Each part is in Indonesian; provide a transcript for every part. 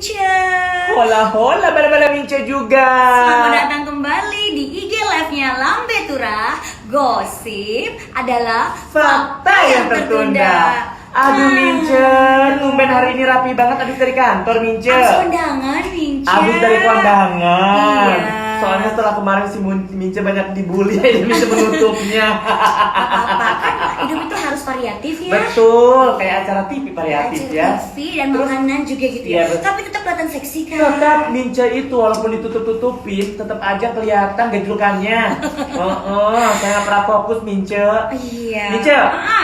Mince. Hola, bala-bala Mince juga. Selamat datang kembali di IG Live-nya Lambe Tura. Gosip adalah Fakta yang tertunda. Aduh Mince, tumben hari ini rapi banget abis dari kantor Mince. Abis kondangan, Mince. Abis dari kondangan. Iya. Soalnya setelah kemarin si Mince banyak dibully, jadi Mince menutupnya. Apa-apa kan hidup itu harus variatif ya. Betul, kayak acara TV variatif ya. TV dan makanan juga gitu Iya, ya. betul. Tapi tetap kelihatan seksi kan. Tetap Mince itu walaupun ditutup-tutupin, tetap aja kelihatan gejlukannya. Saya nggak pernah fokus Mince. Iya. Mince,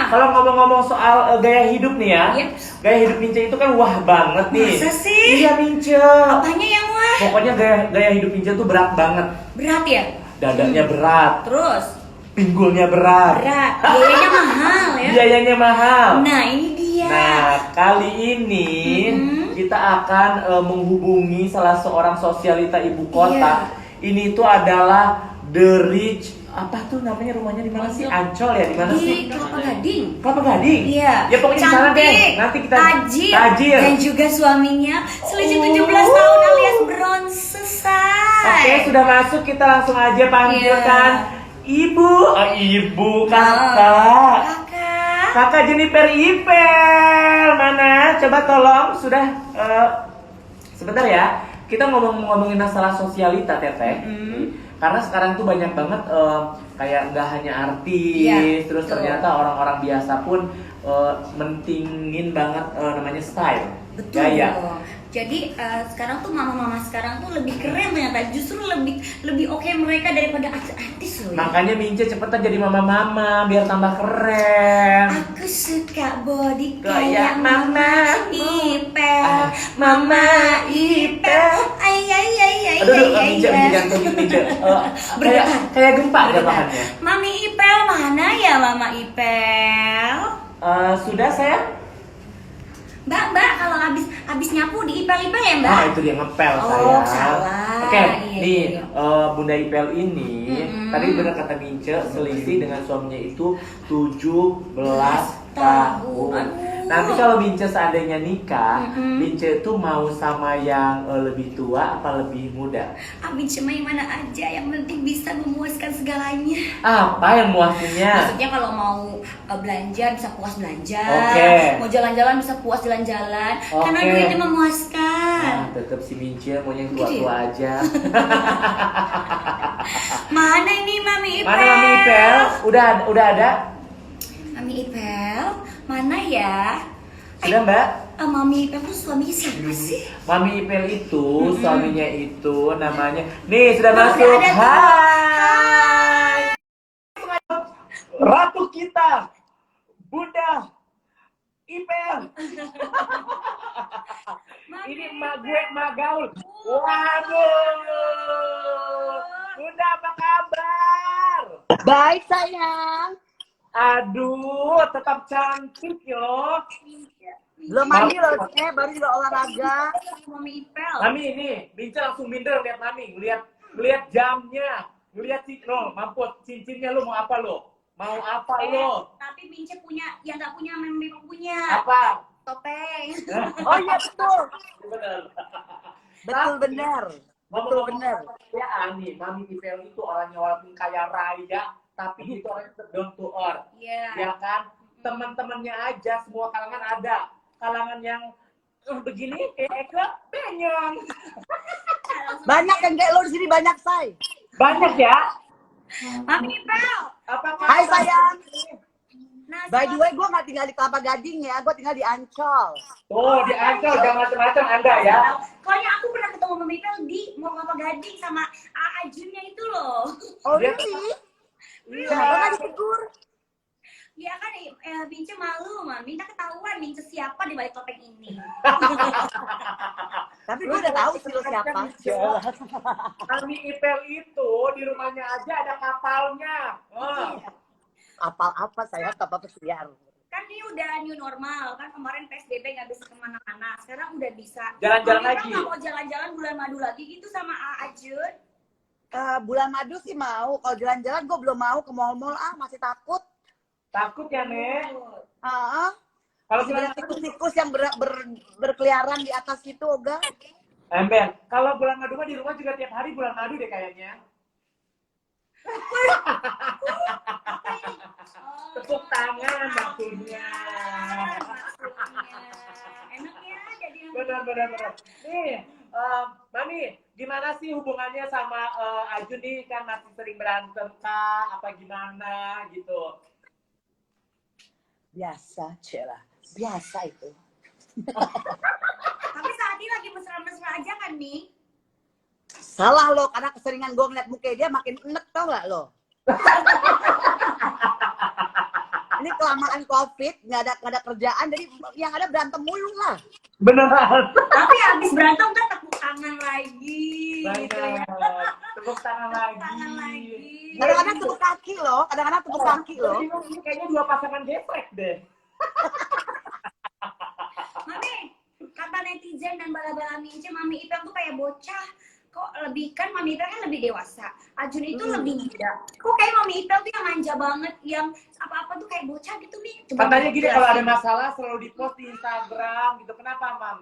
kalau ngomong-ngomong soal gaya hidup nih ya, Yep. gaya hidup Mince itu kan wah banget nih. Masa sih? Iya Mince. Apanya yang wah? Pokoknya gaya hidup Mince tuh berat banget. Berat ya? Dadanya berat, Terus? pinggulnya berat, Berat. Biayanya mahal ya? biayanya mahal. Nah ini dia. Nah, kali ini kita akan menghubungi salah seorang sosialita ibu kota. Ini tuh adalah The Rich, apa tuh namanya, rumahnya di mana sih? Ancol ya, di mana sih? Di Kelapa Gading. Kelapa Gading? Iya. Ya pokoknya di sana deh. Cantik, Nanti kita tajir. Dan juga suaminya selisih 17 tahun alias bronze say. Oke, sudah masuk, kita langsung aja panggilkan Ibu, Ibu, Kakak. Kakak Jennifer Ipel, mana? Coba tolong, sudah sebentar ya. Kita ngomongin masalah sosialita, Teteh. Karena sekarang tuh banyak banget kayak nggak hanya artis, Iya, terus betul. ternyata orang-orang biasa pun mentingin banget namanya style, Betul. gaya. Jadi sekarang tuh mama-mama sekarang tuh lebih keren ternyata. Justru lebih oke mereka daripada artis loh. Ya. Makanya Mince cepetan jadi mama-mama biar tambah keren. Aku suka body Gaya kayak Mama Ipel, Mama Ipel. ay. Aduh, Mince digantungin Mince. Kayak gempa jatuhannya. Mami Ipel mana ya Mama Ipel? Sudah sayang? Mbak, kalau habis nyapu di Ipel-Ipel ya Mbak? Ah, itu dia ngepel Oh, sayang. salah. Oke, Iya, nih iya. Bunda Ipel ini tadi benar kata Mince, selisih dengan suaminya itu 17 tahun. Nanti kalau Mince seandainya nikah, Mince tuh mau sama yang lebih tua apa lebih muda? Abis cuma yang mana aja, yang penting bisa memuaskan segalanya. Apa yang muasnya? Maksudnya kalau mau belanja bisa puas belanja, Oke. mau jalan-jalan bisa puas jalan-jalan, karena Oke. duitnya memuaskan. Tetap si Mince maunya yang Gitu tua-tua ya? aja. Mana ini Mami Ipel? Mana Mami Ipel? Udah ada? Mami Ipel, mana ya? Sudah Mbak? Mami Ipel tuh suaminya siapa sih? Mami Ipel itu suaminya itu namanya. Nih sudah Oh, masuk. udah ada tuh. Hai. Ratu kita, Bunda Ipel. Ini emak gue, emak gaul. Waduh. Bunda apa kabar? Baik sayang. Aduh, tetap cantik yo. Belum mandi loh, baru juga olahraga. Mami Ipel. Mami ini, Mince langsung minder lihat Mami, ngelihat jamnya, ngelihat mampus cincinnya lu mau apa lo? Mau apa lo? Tapi Mince punya yang nggak punya Mami punya. Apa? Topeng. Oh iya betul. Bener. Betul benar. Betul benar. Ya nih, Mami Ipel itu orangnya walaupun kaya raya, tapi itu orangnya down to earth. Iya. Ya kan? Teman-temannya aja semua kalangan ada. Kalangan yang begini kayak Eka benyong. Banyak yang kayak lo di sini banyak say. Banyak ya? Mami Ipel. Apa Hai sayang. Nah, By the way, gue nggak tinggal di Kelapa Gading ya, gue tinggal di Ancol. Oh, di Ancol jangan macam-macam Anda ya. Soalnya aku pernah ketemu Mami Ipel di Mall Kelapa Gading sama AA Junnya itu loh. Oh Dia- really? Iya. Kenapa nggak ditegur? Ya kan, Mince malu, Mami. Minta ketahuan Mince siapa di balik topeng ini. Tapi gue udah tahu sih lo siapa. Mami Ipel itu di rumahnya aja ada kapalnya. Oh. Apal apa saya, kapal pesiar. Kan ini udah new normal, kan kemarin PSBB nggak bisa kemana-mana. Sekarang udah bisa. Jalan-jalan Mami Ipel lagi. nggak mau jalan-jalan bulan madu lagi gitu sama AA Jun. Bulan madu sih mau, kalau jalan-jalan gue belum mau ke mall-mall masih takut. Takut ya, Nek? Kalau Masih bulan banyak tikus-tikus yang berkeliaran di atas itu, Oga. ember, kalau bulan madu mah di rumah juga tiap hari bulan madu deh kayaknya. Tepuk tangan maksudnya. Enak ya jadi Benar. Nih, Mami, gimana sih hubungannya sama Ajun nih? Kan masih sering berantem kah? Apa gimana gitu? Biasa, Cela. Biasa itu. Tapi saat ini lagi mesra-mesra aja kan nih? Salah lo, karena keseringan gue ngeliat muka dia makin enek, tau gak lo? Ini kelamaan COVID, nggak ada kerjaan, jadi yang ada berantem mulu lah. Beneran. Tapi habis berantem kan tepuk tangan lagi gitu ya. Tepuk tangan lagi. Tangan lagi. Kadang-kadang tepuk kaki lo, kadang-kadang tepuk kaki lo. Ini kayaknya dua pasangan geprek deh. Mami, kata netizen dan bala-bala mince, Mami Ipel tuh kayak bocah. Kok lebih, kan Mami Ipel kan lebih dewasa. Ajun itu lebih muda. Kok kayak Mami Ipel tuh yang manja banget, yang apa-apa tuh kayak bocah gitu nih. Coba Katanya gini, jelasin. kalau ada masalah selalu di-post di Instagram gitu. Kenapa, Mam?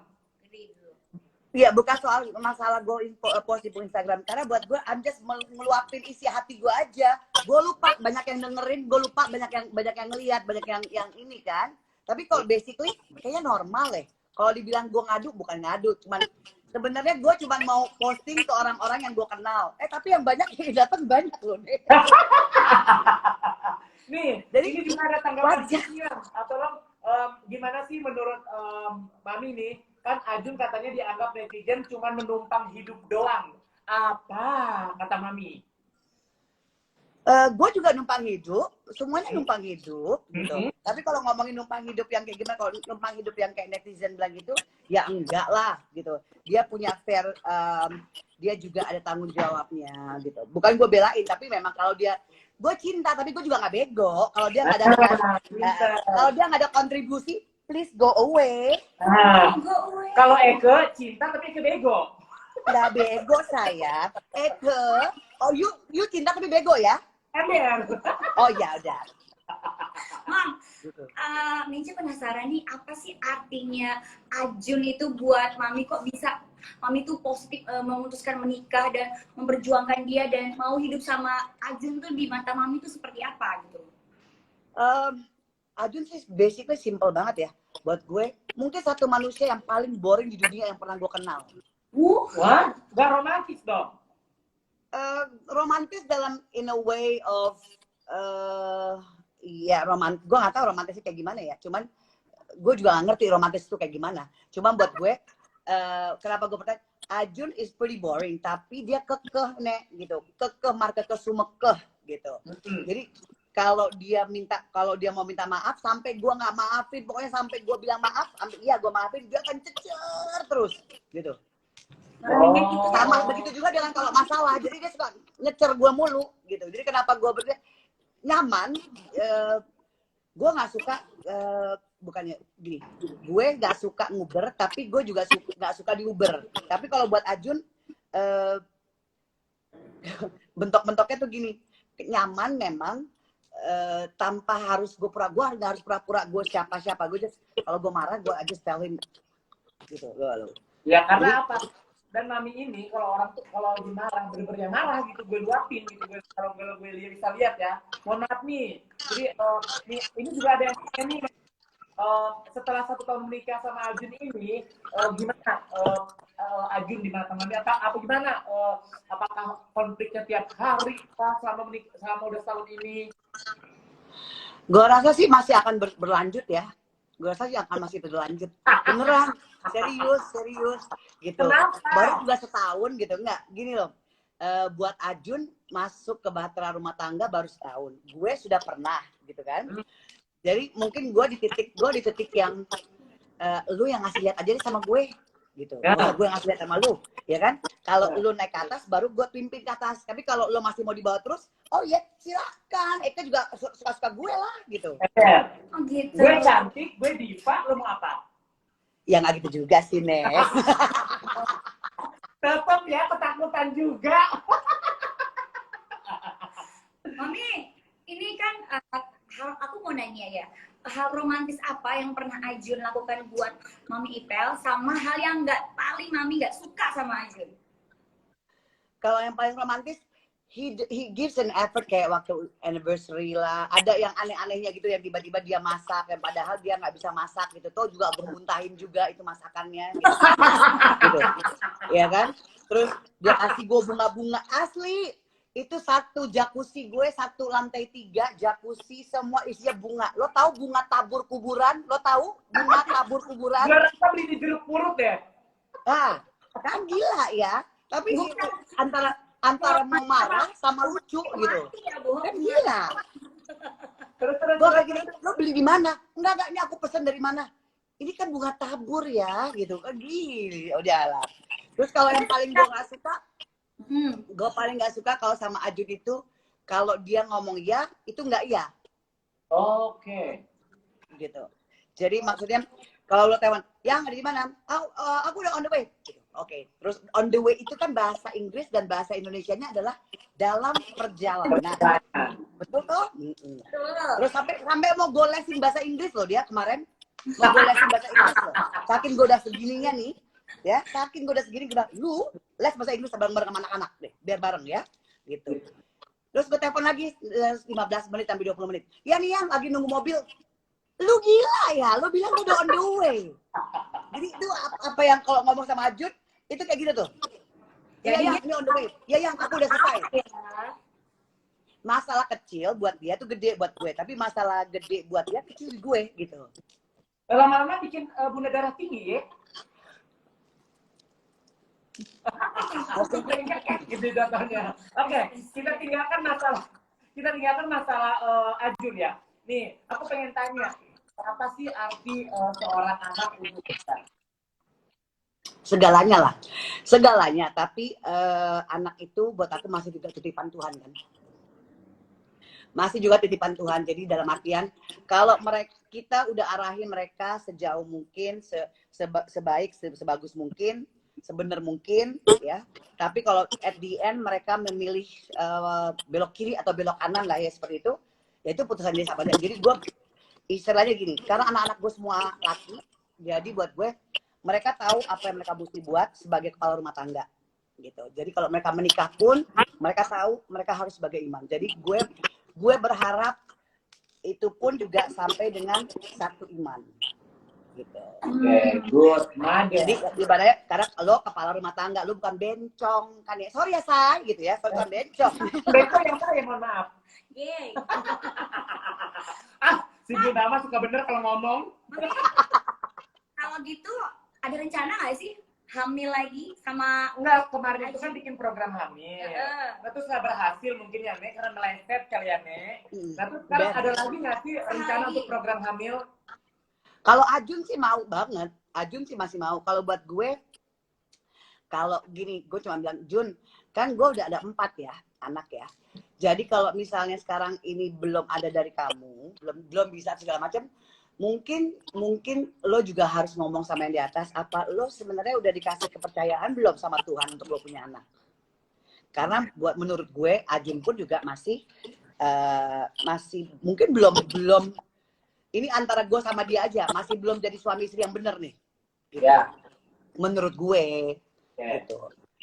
Iya, bukan soal masalah gue post di Instagram. Karena buat gue, I'm just meluapin isi hati gue aja. Gue lupa banyak yang dengerin, gue lupa banyak yang ngelihat, banyak yang ini kan. Tapi kalau basically kayaknya normal ya. Kalau dibilang gue ngadu, bukan ngadu, cuman sebenarnya gue cuma mau posting ke orang-orang yang gue kenal. Tapi yang banyak yang datang banyak loh nih. Nih, Jadi, ini juga ada tanggapan wajar. Siang. Tolong, gimana sih menurut Mami nih? Kan Ajun katanya dianggap netizen cuma menumpang hidup doang. Apa kata Mami? Gue juga numpang hidup, semuanya numpang hidup gitu. Tapi kalau ngomongin numpang hidup yang kayak gimana, kalau numpang hidup yang kayak netizen bilang gitu, ya enggak lah gitu. Dia punya fair, dia juga ada tanggung jawabnya gitu. Bukan gue belain, tapi memang kalau dia, gue cinta tapi gue juga nggak bego. Kalau dia nggak ada, kalau dia nggak ada kontribusi, please go away. Kalau Eke cinta tapi Eke bego. Nggak bego saya, Eke. Oh you cinta tapi bego ya? Ember. Oh ya udah. Mam, Minci penasaran nih, apa sih artinya Ajun itu buat Mami? Kok bisa Mami tuh positif memutuskan menikah dan memperjuangkan dia dan mau hidup sama Ajun tuh di mata Mami tuh seperti apa gitu? Ajun sih basically simple banget ya. Buat gue, mungkin satu manusia yang paling boring di dunia yang pernah gue kenal. Wah, gak romantis dong. Romantis dalam in a way of ya romantis. Gue nggak tahu romantisnya kayak gimana ya. Cuman gue juga nggak ngerti romantis itu kayak gimana. Cuman buat gue, kenapa gue bertanya, Ajun is pretty boring, tapi dia kekeh nek gitu, kekeh market kesumekeh gitu. Jadi kalau dia mau minta maaf sampai gue nggak maafin, pokoknya sampai gue bilang maaf, sampai iya gue maafin, dia akan cecer terus gitu. Sama begitu juga dengan kalau masalah, jadi dia suka ngecer gue mulu gitu. Jadi kenapa gue nyaman, gue nggak suka, bukannya gini, gue nggak suka nguber, tapi gue juga nggak suka diuber. Tapi kalau buat Ajun, bentok-bentoknya tuh gini, nyaman memang, tanpa harus gue harus pura-pura gue siapa-siapa. Gue kalau gue marah, gue aja tell him gitu. Ya karena apa? Dan Mami ini kalau orang tuh kalau lagi marah, bener-bener marah gitu, gue luapin gitu. Kalau gue bisa lihat ya, mohon maaf nih. Jadi ini juga ada yang ini setelah 1 tahun menikah sama Ajun ini, gimana Ajun di mata Mami? Apa gimana? Apakah konfliknya tiap hari selama udah setahun ini? Gue rasa sih masih akan berlanjut ya. Gue rasa sih akan masih berlanjut. Beneran, serius gitu. Kenapa? Baru juga setahun gitu, enggak? Gini loh, buat Ajun masuk ke bahtera rumah tangga baru setahun. Gue sudah pernah gitu kan. Jadi mungkin gue di titik yang lu yang ngasih lihat aja deh sama gue gitu. Gue ngasih lihat sama lu, ya kan? Kalau lu naik ke atas, baru gue pimpin ke atas. Tapi kalau lu masih mau dibawa terus, oh ya silakan. Eka juga suka-suka gue lah gitu. Oh gitu. Gue cantik, gue diva, lu mau apa? Ya nggak gitu juga sih, Nek. Tetap ya, ketakutan juga. Mami, ini kan aku mau nanya ya. hal romantis apa yang pernah Ajun lakukan buat Mami Ipel, sama hal yang paling Mami nggak suka sama Ajun? Kalau yang paling romantis, he gives an effort, kayak waktu anniversary lah. Ada yang aneh-anehnya gitu, yang tiba-tiba dia masak, yang padahal dia nggak bisa masak gitu. Tuh juga gue muntahin juga itu masakannya. Gitu. Ya kan? Terus dia kasih gue bunga-bunga asli. Itu satu jacuzzi gue, satu lantai 3 jacuzzi, semua isinya bunga. Lo tahu bunga tabur kuburan? Lo tahu bunga tabur kuburan? Gue rasa beli di jeruk purut ya. Ah, kan gila ya. Tapi antara mau marah sama lucu gitu. Kan gila. Terus Gue kayak gini, lo beli di mana? Enggak, ini aku pesen dari mana? Ini kan bunga tabur ya, gitu kan gini. Udahlah. Terus kalau yang paling gue gak suka, gue paling gak suka kalau sama Ajun itu, kalau dia ngomong ya, itu nggak iya. Oke. Gitu. Jadi maksudnya, kalau lo telepon, yang ada di mana? Aku udah on the way. Gitu. Oke. Terus on the way itu kan bahasa Inggris dan bahasa Indonesianya adalah dalam perjalanan. Betul toh? Terus sampai mau gue lesin bahasa Inggris loh dia kemarin. Mau gue lesin bahasa Inggris loh. Saking gue udah segininya nih. Ya, saking gue udah segini, gue bilang, lu les bahasa Inggris bareng-bareng sama anak-anak deh, biar bareng ya, gitu. Terus gue telepon lagi 15 menit sampai 20 menit. Ya nih yang lagi nunggu mobil. Lu gila ya, lu bilang lu udah on the way. Jadi itu apa yang kalau ngomong sama Ajun itu kayak gitu tuh. Ya yang ini on the way. Ya yang aku udah selesai. Masalah kecil buat dia tuh gede buat gue, tapi masalah gede buat dia kecil di gue gitu. Lama-lama bikin gula darah tinggi ya. Gitu datanya. Oke, kita tinggalkan masalah Ajun ya. Nih, aku pengen tanya, apa sih arti seorang anak untuk kita? Segalanya lah, segalanya. Tapi anak itu buat aku masih juga titipan Tuhan kan. Masih juga titipan Tuhan. Jadi dalam artian kalau kita udah arahin mereka sejauh mungkin, sebaik, sebagus mungkin, sebenar mungkin ya. Tapi kalau at the end mereka memilih belok kiri atau belok kanan lah ya seperti itu, ya itu putusan dia sama dia. Jadi gue istilahnya gini, karena anak-anak gue semua laki, jadi buat gue mereka tahu apa yang mereka mesti buat sebagai kepala rumah tangga gitu. Jadi kalau mereka menikah pun mereka tahu mereka harus sebagai imam. Jadi gue berharap itu pun juga sampai dengan satu iman gitu. Oke, good. Jadi ibaratnya karena lo kepala rumah tangga, lo bukan bencong kan ya. Sorry ya say gitu ya, sorry bukan bencong. Bencong yang saya mohon maaf. Yeay. Si Gunama suka bener kalau ngomong. Kalau gitu ada rencana nggak sih hamil lagi sama? Enggak, kemarin itu kan bikin program hamil. Nah, terus nggak berhasil mungkin ya, Nek, karena meleset kali ya, Nek. Nah, terus sekarang ada lagi nggak sih rencana untuk program hamil? Kalau Ajun sih mau banget. Ajun sih masih mau. Kalau buat gue, kalau gini, gue cuma bilang, Jun, kan gue udah ada 4 ya, anak ya. Jadi kalau misalnya sekarang ini belum ada dari kamu, belum bisa segala macam, mungkin lo juga harus ngomong sama yang di atas, apa lo sebenarnya udah dikasih kepercayaan belum sama Tuhan untuk lo punya anak? Karena buat menurut gue, Ajun pun juga masih mungkin belum ini antara gue sama dia aja, masih belum jadi suami istri yang bener nih. Gitu. Ya. Menurut gue. Ya. Gitu.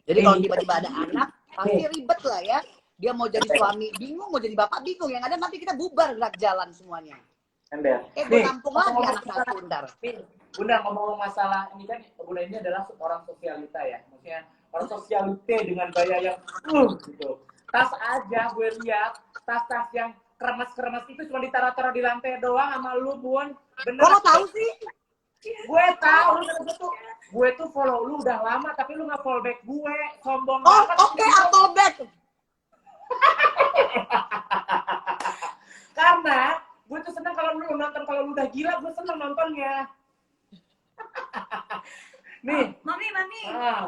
Jadi kalau tiba-tiba ada anak, pasti ribet lah ya. Dia mau jadi suami bingung, mau jadi bapak bingung. Yang ada nanti kita bubar gerak jalan semuanya. Ember. Gue tampung lagi anak satu ntar. Bunda ngomong masalah ini kan, Bunda ini adalah orang sosialita ya. Maksudnya orang sosialite dengan gaya yang gitu. Tas aja gue lihat, tas-tas yang kremes-kremes itu cuma ditaruh-taruh di lantai doang sama lu, Bun. Bener. Kok lo tahu sih? Gue tahu, gue tuh follow lu udah lama, tapi lu nggak follow back gue, sombong Oh, banget. oke, atau back. Karena gue tuh seneng kalau lu nonton, kalau lu udah gila, gue seneng nontonnya. Nih, Mami,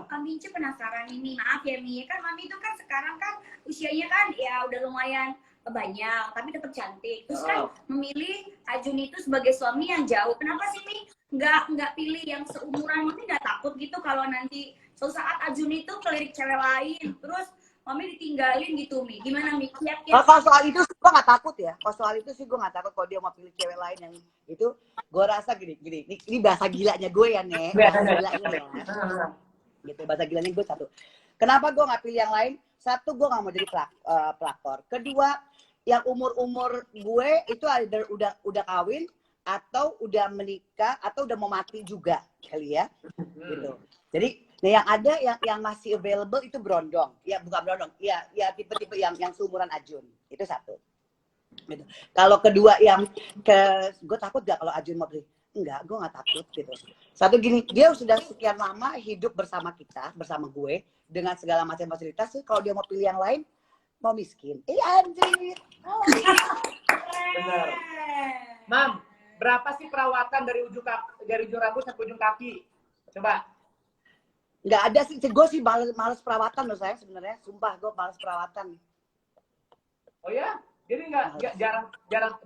kami aja penasaran ini. Maaf ya Mi, kan Mami itu kan sekarang kan usianya kan ya udah lumayan banyak, tapi tetap cantik. Terus kan memilih Ajun itu sebagai suami yang jauh. Kenapa sih Mi nggak pilih yang seumuran? Mami nggak takut gitu kalau nanti suatu saat Ajun itu kelirik cewek lain, terus Mami ditinggalin gitu Mi. Gimana Mi? Kalau soal itu sih gue nggak takut ya. Kalau soal itu sih gue nggak takut kalau dia mau pilih cewek lain yang itu. Gue rasa gini. Ini bahasa gilanya gue ya Nek. Bahasa gilanya ya. Gitu bahasa gilanya gue satu. Kenapa gue nggak pilih yang lain? Satu, gue nggak mau jadi pelakor. Kedua, yang umur gue itu ada udah kawin atau udah menikah atau udah mau mati juga kali ya. Gitu. Jadi nah yang ada yang masih available itu berondong. Ya bukan berondong. Ya tipe-tipe yang seumuran Ajun. Itu satu. Gitu. Kalau kedua gue takut gak kalau Ajun mau beli? Enggak, gue gak takut gitu. Satu gini, dia sudah sekian lama hidup bersama kita, bersama gue, dengan segala macam fasilitas. Kalau dia mau pilih yang lain, mau miskin. Anjir. Bener. Mam, berapa sih perawatan dari ujung rambut sampai ujung kaki? Coba. Nggak ada sih, gue sih males perawatan loh saya sebenarnya. Sumpah, gue males perawatan. Oh ya? Jadi jarang,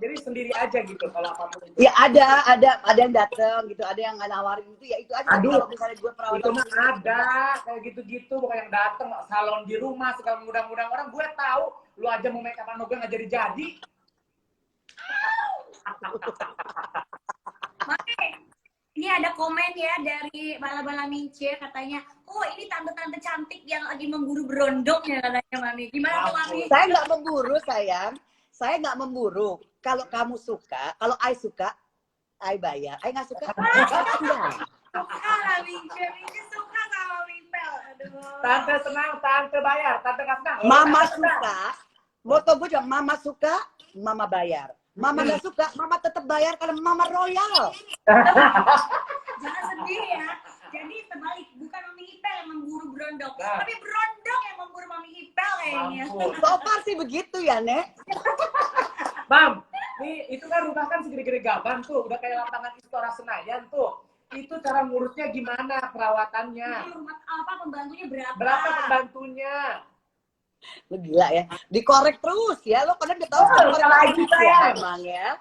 jadi sendiri aja gitu kalau apapun itu. Ya ada yang datang gitu, ada yang nawarin itu ya itu aja. Aduh, kalau misalnya gue perawatan itu mah ada kayak gitu-gitu, bukan yang datang salon di rumah segala mudah-mudahan orang gue tahu lu aja mau make up gue nggak jadi. Mami, ini ada komen ya dari Bala-Bala Mince katanya, oh ini tante-tante cantik yang lagi memburu berondong ya katanya Mami. Gimana tuh Mami? Saya nggak memburu sayang, saya nggak memburu. Kalau kamu suka, kalau I suka, I bayar. I nggak suka, enggak. Suka lah Mince suka sama Mimpel. Aduh. Tante senang, tante bayar, tante nggak senang. Mama suka, moto gue juga Mama suka, Mama bayar. Mama nggak suka, Mama tetap bayar karena Mama royal. Jangan sedih ya. Jadi terbalik, bukan Mami Ipel yang memburu berondong, tapi berondong yang memburu Mami Ipel kayaknya. So far sih begitu ya, Nek. Mam, nih itu kan rumah kan segede-gede gaban tuh, udah kayak lapangan Istora Senayan tuh. Itu cara ngurusnya gimana perawatannya? Rumah apa pembantunya berapa? Berapa pembantunya? Lo gila ya, dikorek terus ya, lo kadang udah tahu lagi saya emang ya.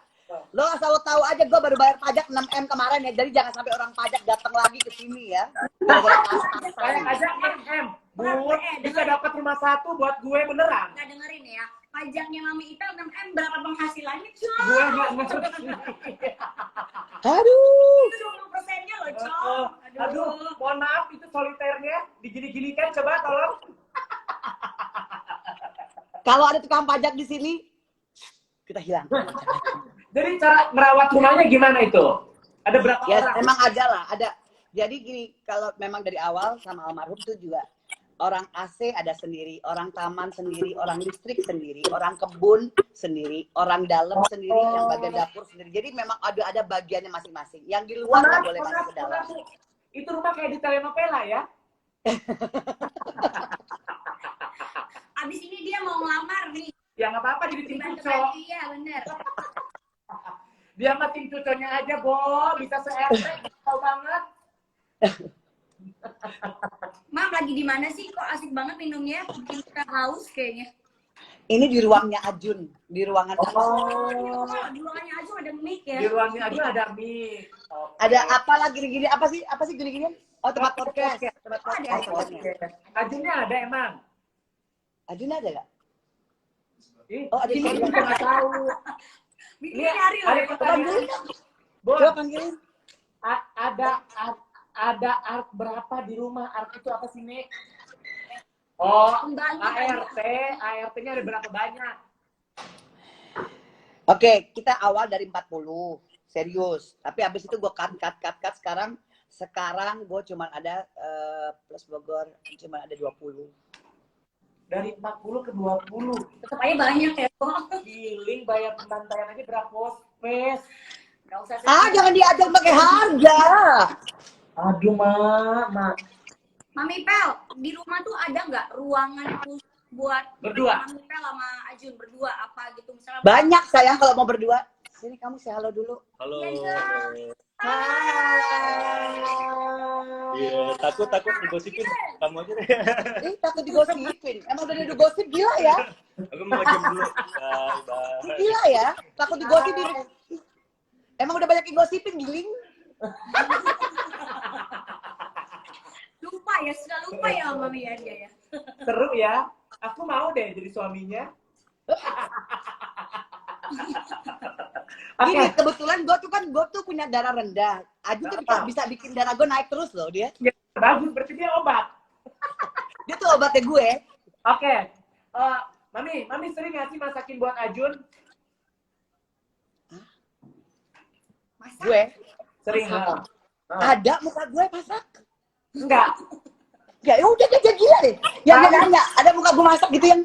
Lo asal lo tahu aja, gue baru bayar pajak 6M kemarin ya, jadi jangan sampai orang pajak datang lagi ke sini ya. Kayak pajak 6M, buat bisa dapat rumah satu buat gue beneran. Nggak dengerin ya, pajaknya Mami Ipel 6M berapa penghasilannya Cok? Gue nggak ngerti. Aduh. Itu 20%-nya loh Cok. Aduh, mohon maaf itu soliternya digini-ginikan, coba tolong. Kalau ada tukang pajak di sini, kita hilang. Jadi cara merawat rumahnya gimana itu? Ada berapa Ya, orang? emang ada lah, ada. Jadi gini, kalau memang dari awal sama almarhum tuh juga orang AC ada sendiri, orang taman sendiri, orang listrik sendiri, orang kebun sendiri, orang dalam sendiri, yang bagian dapur sendiri. Jadi memang ada bagiannya masing-masing. Yang di luar nggak boleh masuk ke dalam. Itu rumah kayak di telenovela ya? Abis ini dia mau ngelamar nih. Ya nggak apa-apa jadi tim cuco. Iya bener. Dia mah tim cuconya aja, Bo. Bisa se-RT, tahu banget. Mam lagi di mana sih? Kok asik banget minumnya? Bikin kita haus kayaknya. Ini di ruangnya Ajun, di ruangan Di ruangannya Ajun ada mic ya? Di ruangnya aja ada mic. Ada apa lagi gini-gini? Apa sih gini-gini? Oh, tempat podcast. Tempat podcast. Ajunnya ada emang. Ajun ada nggak? Oh, Ajun juga nggak tahu. Ini hari loh. Panggilin. Bo, Coba panggilin. ada art berapa di rumah? Art itu apa sih, Nek? Oh, ART-nya ada berapa banyak? Oke, kita awal dari 40. Serius. Tapi habis itu gue cut. Sekarang gue cuma ada plus Bogor cuma ada 20. Dari 40 ke 20. Tetap aja banyak ya kok. Giling bayar pembantaian aja berapa space? Gak usah Jangan diajar pakai harga. Aduh, Mak. Mami Pel, di rumah tuh ada nggak ruangan khusus buat Berdua? Mami Pel sama Ajun berdua apa gitu misalnya? Banyak sayang kalau mau berdua. Sini kamu say halo dulu. Halo. Hai. Iya, takut digosipin kamu aja deh. Takut digosipin. Emang udah digosip gila ya? Aku mau jam dulu. Bye. Gila ya? Takut digosipin. Emang udah banyak digosipin, giling? Lupa ya, suka lupa ya Mami ya dia ya. Seru ya. Aku mau deh jadi suaminya. Oke. Ini kebetulan gue tuh punya darah rendah. Ajun tuh bisa bikin darah gue naik terus loh dia. Ya, bagus, berarti dia obat. Dia tuh obatnya gue. Oke. Mami sering nggak sih masakin buat Ajun? Masak? Gue Sering. ada muka gue masak. Enggak. Ya udah dia gila deh. Yang dia nanya, ada muka gue masak gitu yang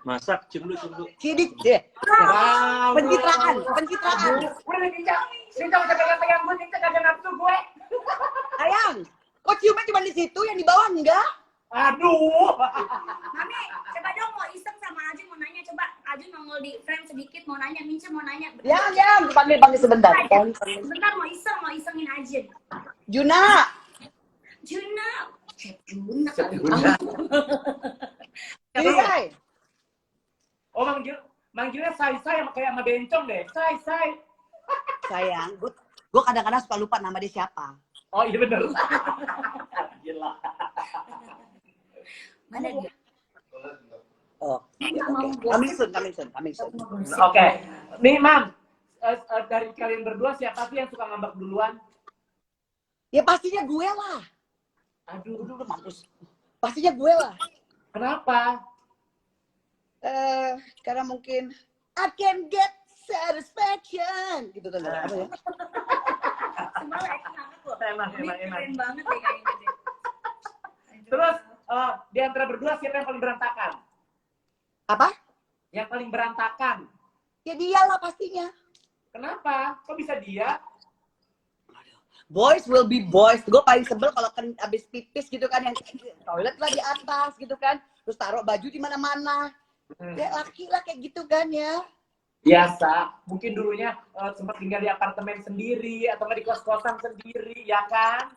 Masak, cium dulu. sidik deh. Pencitraan. Udah Nica udah pegang-pegang gue, Nica kagak nafsu gue. Sayang, kok ciumnya cuma di situ, yang di bawah enggak? Aduh. Mami, coba dong mau iseng sama Ajun mau nanya, coba Ajun nongol di frame sedikit mau nanya, Mince mau nanya. Jangan, panggil sebentar. Sebentar mau isengin Ajun. Juna, Chef Juna. ini say. Oh, manggilnya say kayak sama bencong deh. Say. Sayang, gue kadang-kadang suka lupa nama dia siapa. Oh, iya bener. Gila. Mana dia? Oh, oke. Coming soon. Oke. Nih, Mam. Dari kalian berdua siapa sih yang suka ngambek duluan? Ya pastinya gue lah. Aduh, Udah mampus. Pastinya gue lah. kenapa? Karena mungkin I can get satisfaction gitu kan apa ya? Semalam acting ngakak loh. Emang. Keren banget deh kayaknya deh. Terus, di antara berdua siapa yang paling berantakan? Apa? Yang paling berantakan. Ya dialah pastinya. Kenapa? Kok bisa dia? Boys will be boys. Gue paling sebel kalau kan abis pipis gitu kan, yang toilet lah di atas gitu kan, terus taruh baju di mana-mana. Ya laki lah kayak gitu kan ya. Biasa. Mungkin dulunya sempat tinggal di apartemen sendiri atau nggak di kos-kosan sendiri, ya kan?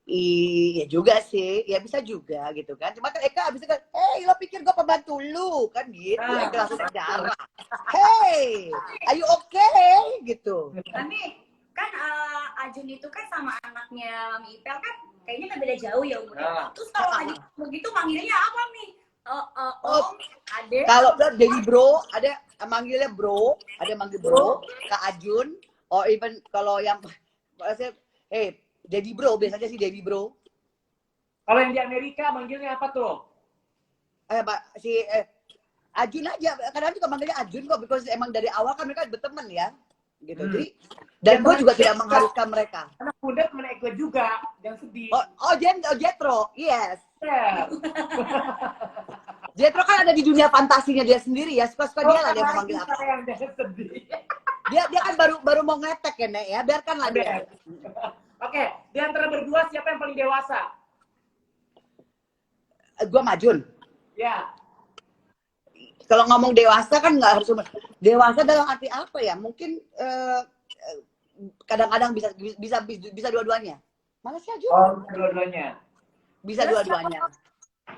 Iya juga sih, ya bisa juga gitu kan. Cuma kan Eka abis itu kan, hey lo pikir gue pembantu lu kan gitu. Eka langsung darah. Hey, are you okay? Gitu. Mami, kan Ajun itu kan sama anaknya Mami Ipel kan kayaknya kan beda jauh ya umurnya. Terus kalau adik begitu manggilnya apa nih? Om, Ade. Kalau Daddy Bro, ada manggilnya Bro, ada manggil Bro, Kak Ajun, or even kalau yang maksudnya, hey Daddy Bro, biasanya sih Daddy Bro. Kalau yang di Amerika manggilnya apa tuh? Ajun aja, kadang juga manggilnya Ajun kok, because emang dari awal kan mereka berteman ya, gitu. Jadi, dan gue juga tidak mengharuskan mereka. Anak muda temen Eko juga, jangan sedih. Jetro, yes. Yeah. Jetro kan ada di dunia fantasinya dia sendiri ya, suka-suka dia lah dia mau manggil apa. Yang jangan sedih. Dia kan baru mau ngetek ya, Nek ya, biarkanlah dia. Oke, di antara berdua siapa yang paling dewasa? Gue Majun. Ya. Kalau ngomong dewasa kan nggak harus dewasa dalam arti apa ya? Mungkin kadang-kadang bisa dua-duanya. Mana sih Ajun? Oh, dua-duanya. Bisa dua-duanya.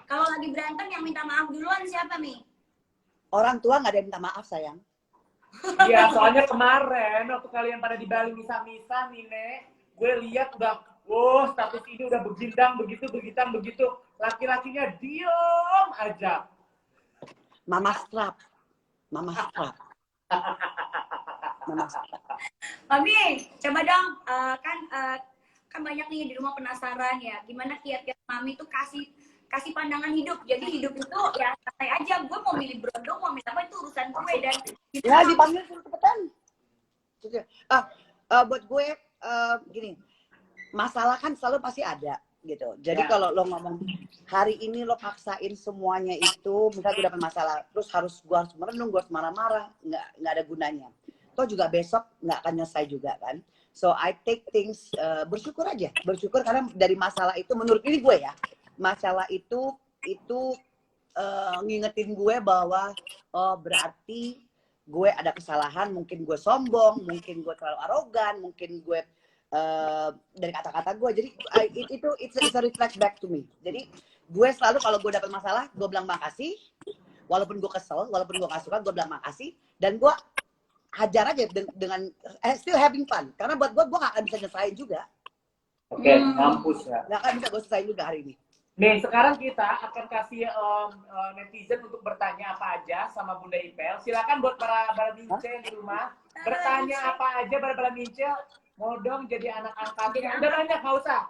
Kalau lagi berantem yang minta maaf duluan siapa nih? Orang tua nggak ada yang minta maaf sayang. Iya, soalnya kemarin waktu kalian pada di Bali misa-misa nih, Nek, gue lihat udah, status ini udah begindang begitu. Laki-lakinya diem aja. Mama strap. Mami, coba dong, kan banyak nih di rumah penasaran ya, gimana kiat-kiat Mami tuh kasih pandangan hidup. Jadi hidup itu ya santai aja, gue mau milih berondong, mau milih apa itu urusan gue dan Ya dipanggil cepetan. Buat gue gini, masalah kan selalu pasti ada gitu. Jadi kalau lo ngomong hari ini lo paksain semuanya itu, misalnya gue dapet masalah, terus gue harus merenung, gue harus marah-marah, nggak ada gunanya. Toh juga besok nggak akan nyesai juga kan. So I take things bersyukur aja, bersyukur karena dari masalah itu menurut ini gue ya, masalah itu ngingetin gue bahwa berarti gue ada kesalahan, mungkin gue sombong, mungkin gue terlalu arogan, mungkin gue dari kata-kata gue, jadi it's a reflect back to me. Jadi gue selalu kalau gue dapet masalah, gue bilang makasih, walaupun gue kesel, walaupun gue gak suka, gue bilang makasih, dan gue hajar aja dengan still having fun, karena buat gue gak akan bisa nyelesain juga. Oke, ngampus ya. Gak akan bisa gue selesai juga hari ini. Nih, sekarang kita akan kasih netizen untuk bertanya apa aja sama Bunda Ipel. Silakan buat para Mince yang di rumah bertanya apa aja para Mince. Mau dong jadi anak angkatnya. Udah banyak, nggak usah.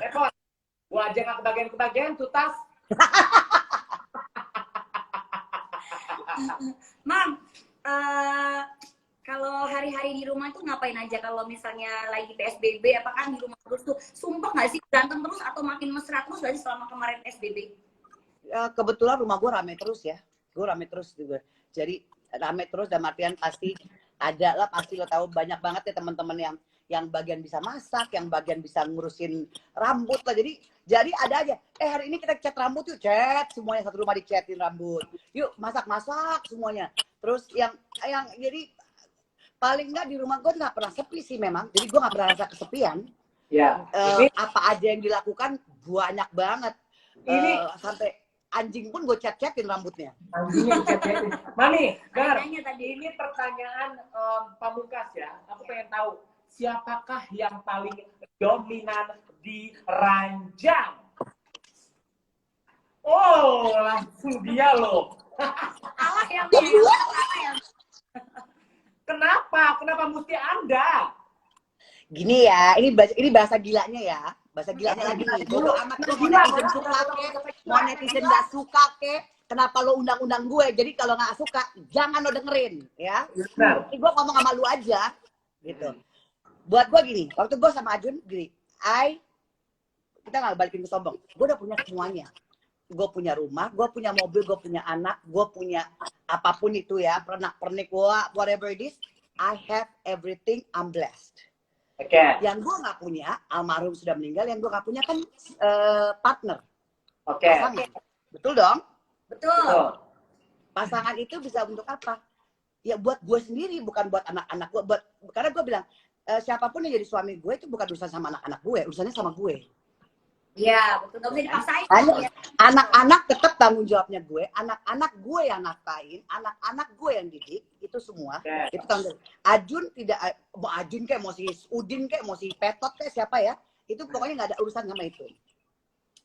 Repot. Gua aja nggak kebagian, tutas. Mam, kalau hari-hari di rumah tuh ngapain aja kalau misalnya lagi PSBB? Apakah di rumah terus tuh sumpah nggak sih berantem terus atau makin mesra terus nggak sih selama kemarin PSBB? Kebetulan rumah gue rame terus ya, gue rame terus juga. Jadi rame terus dan artian pasti ada lah, pasti lo tahu banyak banget ya teman-teman yang bagian bisa masak, yang bagian bisa ngurusin rambut lah. Jadi ada aja. Hari ini kita cat rambut yuk, cat semuanya satu rumah dicatin rambut. Yuk masak semuanya. Terus yang jadi paling nggak di rumah gue nggak pernah sepi sih memang. Jadi gue nggak pernah rasa kesepian. Ya. Apa aja yang dilakukan banyak banget. Ini sampai anjing pun gue cat-catin rambutnya. Anjingnya cat-catin. Mami, Gar, ini pertanyaan pamungkas ya. Aku pengen tahu siapakah yang paling dominan di ranjang? Oh, langsung dia loh. Allah yang Kenapa mesti Anda? Gini ya, ini bahasa gilanya ya. Bahasa gilanya lagi nih. Bodoh amat lo mau netizen suka ke, mau netizen gak suka ke, kenapa lo undang-undang gue? Jadi kalau gak suka, jangan lo dengerin ya. Ini gue ngomong sama lu aja gitu. Buat gue gini, waktu gue sama Ajun gini, kita gak balikin ke sombong. Gue udah punya semuanya. Gue punya rumah, gue punya mobil, gue punya anak, gue punya apapun itu ya, pernak-pernik gue, whatever it is, I have everything, I'm blessed. Okay. Yang gue nggak punya, almarhum sudah meninggal, yang gue nggak punya kan partner. Pasangan. Betul dong? Betul. Pasangan itu bisa untuk apa? Ya buat gue sendiri, bukan buat anak-anak gue. Karena gue bilang, siapapun yang jadi suami gue itu bukan urusan sama anak-anak gue, urusannya sama gue. Iya, betul. Gak bisa dipaksain. Anak-anak tetap tanggung jawabnya gue. Anak-anak gue yang nafkain, anak-anak gue yang didik, itu semua. Itu tanggung jawab. Ajun tidak, mau Ajun kayak, mau si Udin kayak, mau si Petot kayak siapa ya, itu pokoknya nggak ada urusan sama itu.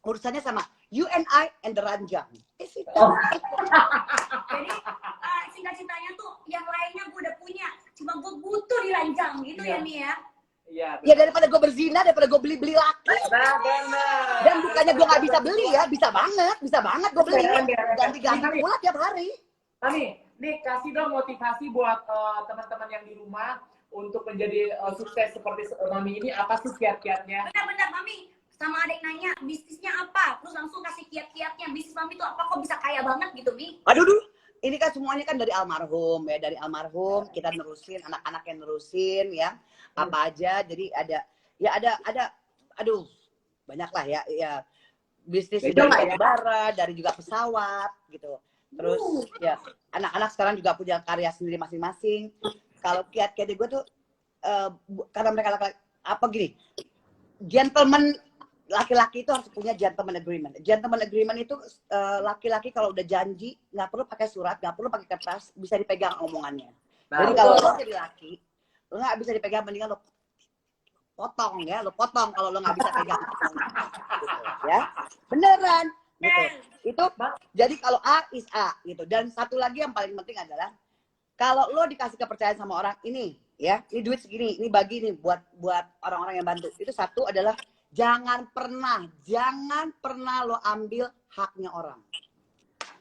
Urusannya sama you and I and the ranjang. Jadi cita-citanya tuh yang lainnya gue udah punya, cuma gue butuh di ranjang gitu ya nih ya. Ya, daripada gue berzina, daripada gue beli laki. Dan bukannya gue nggak bisa beli ya, bisa banget gue beli. Ganti-ganti pula tiap hari. Mami, nih kasih dong motivasi buat teman-teman yang di rumah untuk menjadi sukses seperti Mami ini. Apa sih kiat-kiatnya? Benar-benar Mami, sama ada yang nanya bisnisnya apa, terus langsung kasih kiat-kiatnya. Bisnis Mami tuh apa kok bisa kaya banget gitu, Mi? Aduh, ini kan semuanya kan dari almarhum ya, dari almarhum kita nerusin, anak-anak yang nerusin ya, apa aja. Jadi ada aduh banyak lah ya bisnis dari bara, dari juga pesawat gitu. Terus ya anak-anak sekarang juga punya karya sendiri masing-masing. Kalau kiat-kiat gue tuh karena mereka apa gini, gentleman. Laki-laki itu harus punya gentleman agreement. Gentleman agreement itu laki-laki kalau udah janji nggak perlu pakai surat, nggak perlu pakai kertas, bisa dipegang omongannya. Jadi kalau lo jadi laki, lo nggak bisa dipegang, mendingan lo potong ya, lo potong kalau lo nggak bisa pegang. Gitu, ya, beneran. Gitu. Itu jadi kalau A is A gitu. Dan satu lagi yang paling penting adalah kalau lo dikasih kepercayaan sama orang ini, ya, ini duit segini, ini bagi nih buat orang-orang yang bantu. Itu satu adalah jangan pernah lo ambil haknya orang.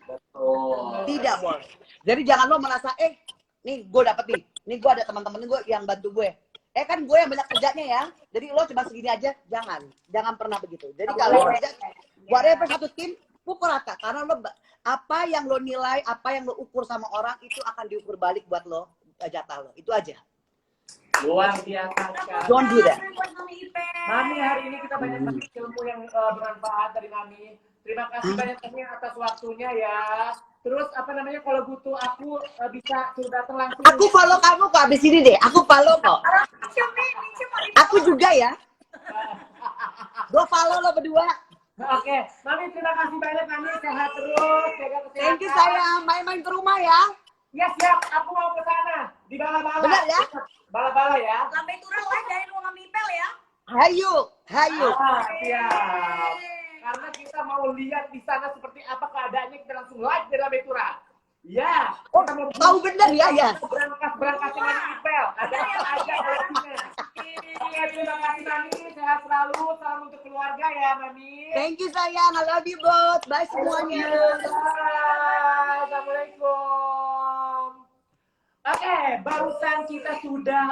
Betul. Tidak boleh. Jadi jangan lo merasa, nih gue dapet nih gue ada teman-teman gue yang bantu gue. Kan gue yang banyak kerjanya ya. Jadi lo cuma segini aja, jangan pernah begitu. Jadi kalau kerja, whatever satu tim, pukul rata. Karena lo apa yang lo nilai, apa yang lo ukur sama orang itu akan diukur balik buat lo jatah lo. Itu aja. Luar biasa. Don't do that. Mami, hari ini kita banyak banget ilmu yang bermanfaat dari Mami. Terima kasih banyak atas waktunya ya. Terus apa namanya, kalau butuh aku bisa suruh datang langsung. Aku follow kamu kok abis ini deh. Aku follow kok. Aku juga ya. Gue follow lo berdua. Oke, Mami terima kasih banyak. Mami sehat terus, jaga kesehatan. Thank you sayang. Main-main ke rumah ya. Ya siap, aku mau ke sana di bala-bala. Benar ya? Bala-bala ya. Sampai turun live dari rumah Mami Ipel ya. Hayu. Siap. karena kita mau lihat di sana seperti apa keadaannya. Kita langsung live dari Lambe Tura. Ya, kita mau Tahu bener ya, ya. berangkat dengan Ipel. Ada apa aja koleksinya. Iya, terima kasih Mami. Sehat selalu. Salam untuk keluarga ya, Mami. Thank you sayang, I love you both. Bye semuanya. Bye. Assalamualaikum. Oke, barusan kita sudah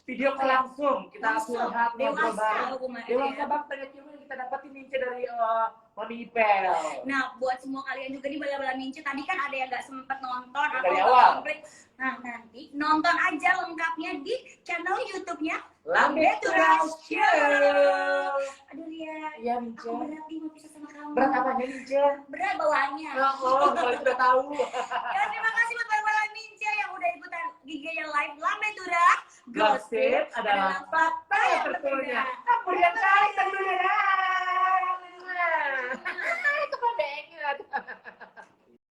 video call langsung. Kita curhat ngobrol bareng. Dewasa banget banyak ilmu yang kita dapatin Mince dari Mami Ipel. Nah, buat semua kalian juga nih bala-bala Mince, tadi kan ada yang nggak sempet nonton atau Dari nggak awal. komplit. Nah, nanti nonton aja lengkapnya di channel YouTube-nya Lambe Tura Show. Aduh Lia, Iya, Mince. aku berat nih mau pisah sama kamu. Berat apanya, Mince? Berat bawaannya. Oh, kalau sudah tahu. Ya, terima kasih buat bala-bala Mince yang udah ikutan IG-nya live Lambe Tura. Gosip adalah